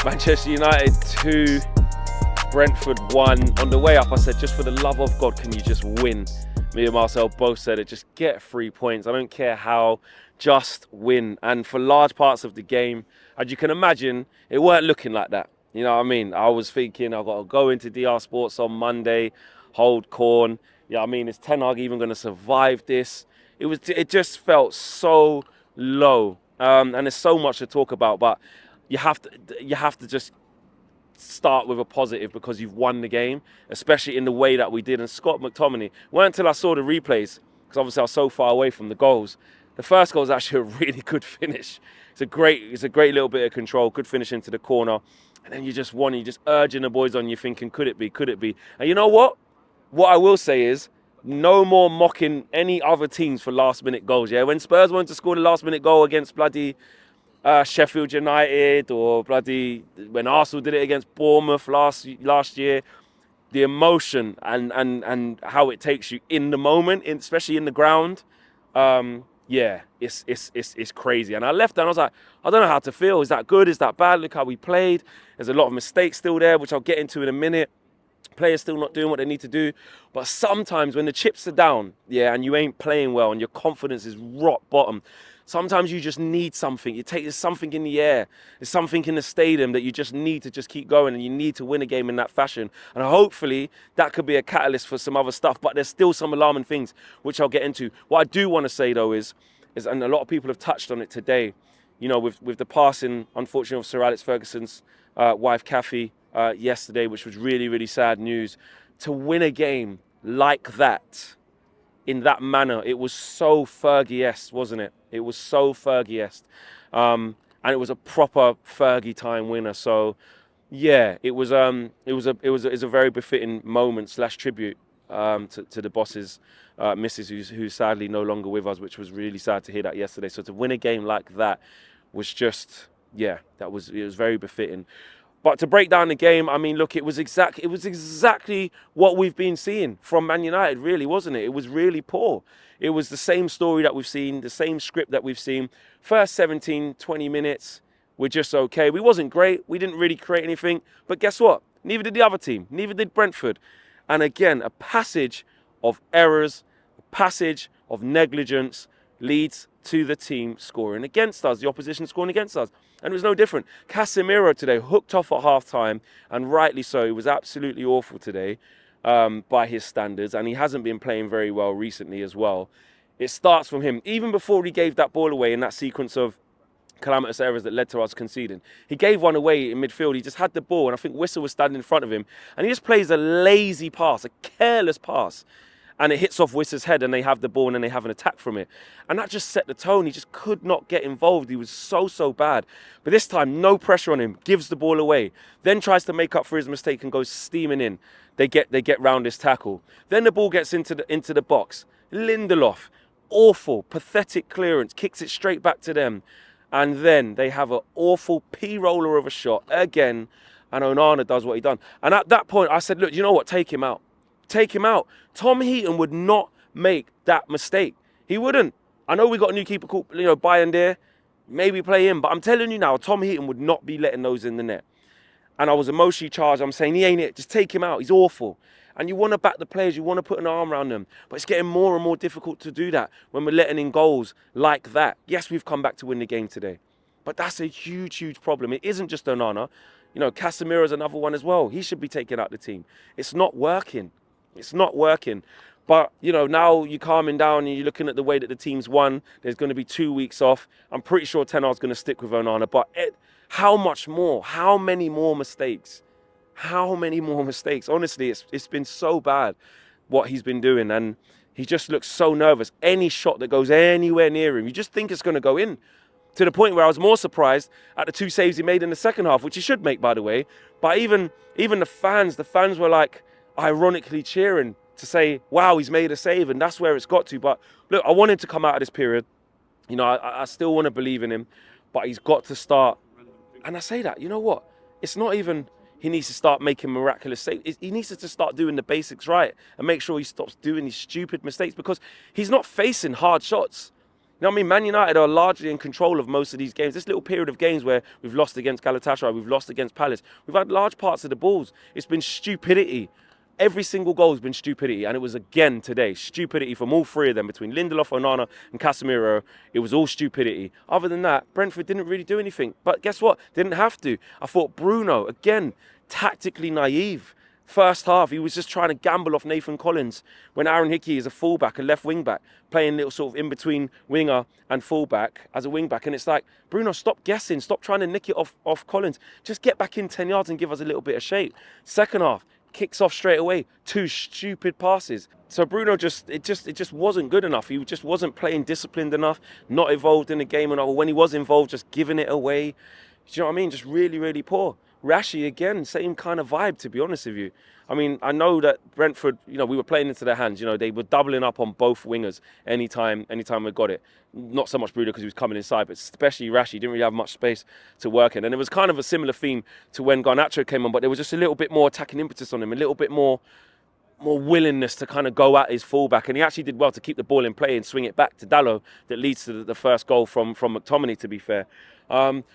Manchester United 2, Brentford 1. On the way up, I said, just for the love of God, can you just win? Me and Marcel both said it, just get 3 points. I don't care how, just win. And for large parts of the game, as you can imagine, it weren't looking like that. You know what I mean? I was thinking, I've got to go into DR Sports on Monday, hold corn. You know what I mean? Is Ten Hag even going to survive this? It just felt so low. And there's so much to talk about, but you have to just start with a positive because you've won the game, especially in the way that we did. And Scott McTominay, weren't until I saw the replays, because obviously I was so far away from the goals. The first goal was actually a really good finish. It's a great little bit of control, good finish into the corner. And then you just won, you're just urging the boys on, you're thinking, could it be, could it be? And you know what? What I will say is, no more mocking any other teams for last minute goals, yeah? When Spurs wanted to score the last minute goal against bloody Sheffield United, or bloody when Arsenal did it against Bournemouth last year, the emotion and how it takes you in the moment, especially in the ground, yeah, it's crazy. And I left there and I was like, I don't know how to feel. Is that good? Is that bad? Look how we played. There's a lot of mistakes still there, which I'll get into in a minute. Players still not doing what they need to do. But sometimes when the chips are down, yeah, and you ain't playing well and your confidence is rock bottom, sometimes you just need something. There's something in the air. There's something in the stadium that you just need to just keep going, and you need to win a game in that fashion. And hopefully that could be a catalyst for some other stuff. But there's still some alarming things, which I'll get into. What I do want to say, though, is, and a lot of people have touched on it today, you know, with the passing, unfortunately, of Sir Alex Ferguson's wife, Kathy, yesterday, which was really, really sad news. To win a game like that, in that manner, it was so Fergie-esque, wasn't it? It was so Fergie-esque, and it was a proper Fergie time winner. So, yeah, it was a very befitting moment / tribute to the boss's missus, who's sadly no longer with us, which was really sad to hear that yesterday. So to win a game like that was just, yeah, it was very befitting. But to break down the game, I mean, look, it was exactly what we've been seeing from Man United, really, wasn't it? It was really poor. It was the same story that we've seen, the same script that we've seen. First 17, 20 minutes, we're just okay. We wasn't great. We didn't really create anything. But guess what? Neither did the other team. Neither did Brentford. And again, a passage of errors, a passage of negligence leads to the team scoring against us, the opposition scoring against us. And it was no different. Casemiro today hooked off at half-time, and rightly so. He was absolutely awful today by his standards, and he hasn't been playing very well recently as well. It starts from him. Even before he gave that ball away in that sequence of calamitous errors that led to us conceding, he gave one away in midfield. He just had the ball, and I think Whistle was standing in front of him, and he just plays a lazy pass, a careless pass. And it hits off Whistler's head, and they have the ball, and then they have an attack from it. And that just set the tone. He just could not get involved. He was so bad. But this time, no pressure on him. Gives the ball away. Then tries to make up for his mistake and goes steaming in. They get round his tackle. Then the ball gets into the box. Lindelof, awful, pathetic clearance. Kicks it straight back to them. And then they have an awful P-roller of a shot again. And Onana does what he done. And at that point, I said, look, you know what? Take him out. Take him out. Tom Heaton would not make that mistake. He wouldn't. I know we got a new keeper called, Bayern. Maybe play him, but I'm telling you now, Tom Heaton would not be letting those in the net. And I was emotionally charged. I'm saying he ain't it. Just take him out. He's awful. And you want to back the players. You want to put an arm around them. But it's getting more and more difficult to do that when we're letting in goals like that. Yes, we've come back to win the game today, but that's a huge problem. It isn't just Onana. Casemiro's another one as well. He should be taken out the team. It's not working. It's not working. But, now you're calming down and you're looking at the way that the team's won. There's going to be 2 weeks off. I'm pretty sure Ten Hag's going to stick with Onana. But how much more? How many more mistakes? How many more mistakes? Honestly, it's been so bad what he's been doing. And he just looks so nervous. Any shot that goes anywhere near him, you just think it's going to go in. To the point where I was more surprised at the 2 saves he made in the second half, which he should make, by the way. But even the fans were like, ironically cheering to say, wow, he's made a save, and that's where it's got to. But look, I want him to come out of this period. I still want to believe in him, but he's got to start. And I say that, you know what? It's not even he needs to start making miraculous saves. He needs to start doing the basics right and make sure he stops doing these stupid mistakes, because he's not facing hard shots. You know what I mean? Man United are largely in control of most of these games. This little period of games where we've lost against Galatasaray, we've lost against Palace, we've had large parts of the balls. It's been stupidity. Every single goal has been stupidity, and it was again today. Stupidity from all three of them, between Lindelof, Onana and Casemiro. It was all stupidity. Other than that, Brentford didn't really do anything. But guess what? Didn't have to. I thought Bruno, again, tactically naive. First half, he was just trying to gamble off Nathan Collins when Aaron Hickey is a fullback, a left wing back, playing little sort of in-between winger and fullback as a wing back. And it's like, Bruno, stop guessing. Stop trying to nick it off Collins. Just get back in 10 yards and give us a little bit of shape. Second half, kicks off straight away. 2 stupid passes. So Bruno it just wasn't good enough. He just wasn't playing disciplined enough, not involved in the game enough. Or when he was involved, just giving it away. Do you know what I mean? Just really, really poor. Rashi, again, same kind of vibe, to be honest with you. I mean, I know that Brentford, you know, we were playing into their hands. You know, they were doubling up on both wingers anytime we got it. Not so much Bruno because he was coming inside, but especially Rashi didn't really have much space to work in. And it was kind of a similar theme to when Garnacho came on, but there was just a little bit more attacking impetus on him, a little bit more willingness to kind of go at his fullback, and he actually did well to keep the ball in play and swing it back to Dalot that leads to the first goal from McTominay, to be fair.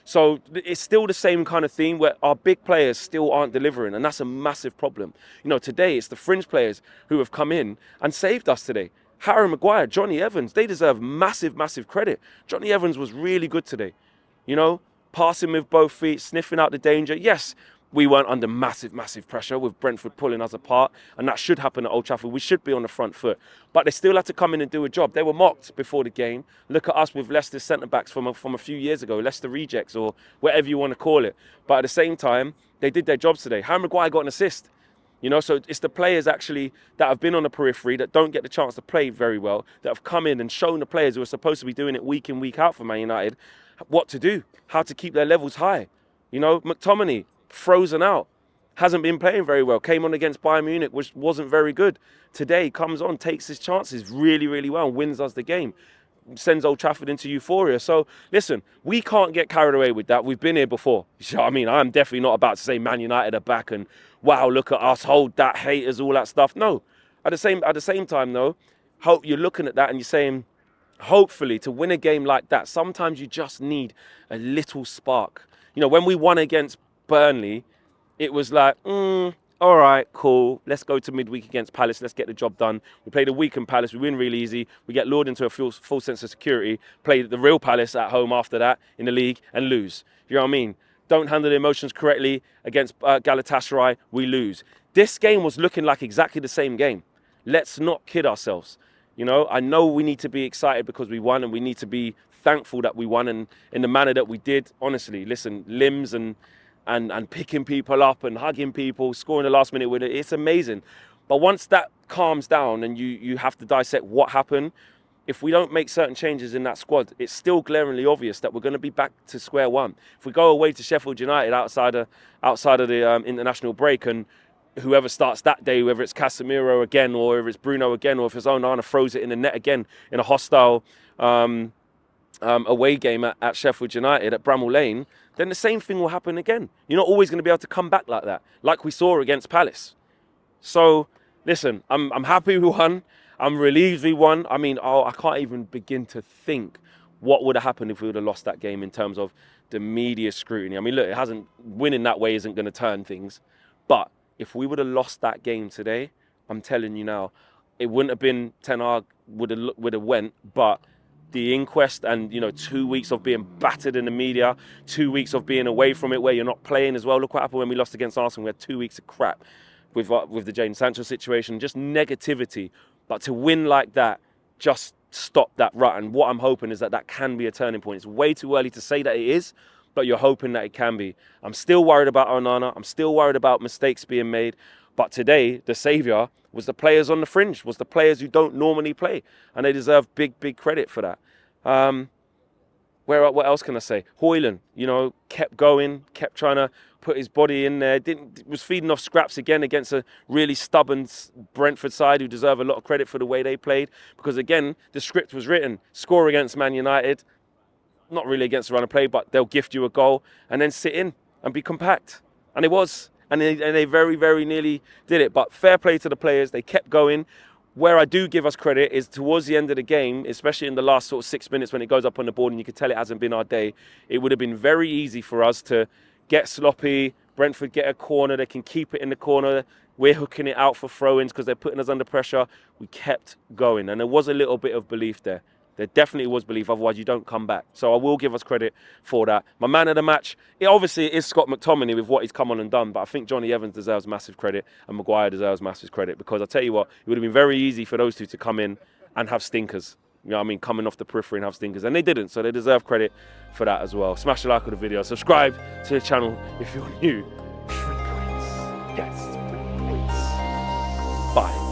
So it's still the same kind of theme where our big players still aren't delivering, and that's a massive problem. You know, today it's the fringe players who have come in and saved us today. Harry Maguire, Johnny Evans, they deserve massive, massive credit. Johnny Evans was really good today. You know, passing with both feet, sniffing out the danger. Yes, we weren't under massive, massive pressure with Brentford pulling us apart, and that should happen at Old Trafford. We should be on the front foot. But they still had to come in and do a job. They were mocked before the game. Look at us with Leicester's centre-backs from a few years ago, Leicester rejects or whatever you want to call it. But at the same time, they did their jobs today. Harry Maguire got an assist. You know, so it's the players actually that have been on the periphery that don't get the chance to play very well, that have come in and shown the players who are supposed to be doing it week in, week out for Man United, what to do, how to keep their levels high. You know, McTominay, frozen out, hasn't been playing very well, came on against Bayern Munich, which wasn't very good. Today, comes on, takes his chances really, really well, wins us the game, sends Old Trafford into euphoria. So, listen, we can't get carried away with that. We've been here before. You know what I mean? I'm definitely not about to say Man United are back and, wow, look at us, hold that, haters, all that stuff. No. At the same time, though, hope you're looking at that and you're saying, hopefully, to win a game like that, sometimes you just need a little spark. You know, when we won against Burnley, it was like, all right, cool. Let's go to midweek against Palace. Let's get the job done. We played a week in Palace. We win really easy. We get lured into a full sense of security. Play the real Palace at home after that in the league and lose. You know what I mean? Don't handle the emotions correctly against Galatasaray. We lose. This game was looking like exactly the same game. Let's not kid ourselves. You know, I know we need to be excited because we won, and we need to be thankful that we won, and in the manner that we did. Honestly, listen, limbs and picking people up and hugging people, scoring the last minute winner, it's amazing. But once that calms down and you have to dissect what happened, if we don't make certain changes in that squad, it's still glaringly obvious that we're going to be back to square one. If we go away to Sheffield United outside of the international break, and whoever starts that day, whether it's Casemiro again or if it's Bruno again or if it's Onana throws it in the net again in a hostile away game at Sheffield United at Bramall Lane, then the same thing will happen again. You're not always going to be able to come back like that, like we saw against Palace. So, listen, I'm happy we won. I'm relieved we won. I mean, I can't even begin to think what would have happened if we would have lost that game in terms of the media scrutiny. I mean, look, winning that way isn't going to turn things. But if we would have lost that game today, I'm telling you now, it wouldn't have been Ten Hag would have went, but the inquest and, 2 weeks of being battered in the media, 2 weeks of being away from it where you're not playing as well. Look what happened when we lost against Arsenal. We had 2 weeks of crap with the Jadon Sancho situation, just negativity. But to win like that, just stop that rut. And what I'm hoping is that can be a turning point. It's way too early to say that it is, but you're hoping that it can be. I'm still worried about Onana. I'm still worried about mistakes being made. But today, the saviour was the players on the fringe, was the players who don't normally play. And they deserve big, big credit for that. What else can I say? Højlund, kept going, kept trying to put his body in there. Was feeding off scraps again against a really stubborn Brentford side who deserve a lot of credit for the way they played. Because again, the script was written, score against Man United. Not really against the run of play, but they'll gift you a goal and then sit in and be compact. And it was. And they very, very nearly did it. But fair play to the players. They kept going. Where I do give us credit is towards the end of the game, especially in the last sort of 6 minutes when it goes up on the board and you can tell it hasn't been our day, it would have been very easy for us to get sloppy, Brentford get a corner, they can keep it in the corner, we're hooking it out for throw-ins because they're putting us under pressure. We kept going, and there was a little bit of belief there. There definitely was belief, otherwise you don't come back. So I will give us credit for that. My man of the match, obviously it is Scott McTominay with what he's come on and done, but I think Johnny Evans deserves massive credit and Maguire deserves massive credit, because I tell you what, it would have been very easy for those two to come in and have stinkers. You know what I mean? Coming off the periphery and have stinkers. And they didn't, so they deserve credit for that as well. Smash the like on the video. Subscribe to the channel if you're new. 3 points. Yes, 3 points. Bye.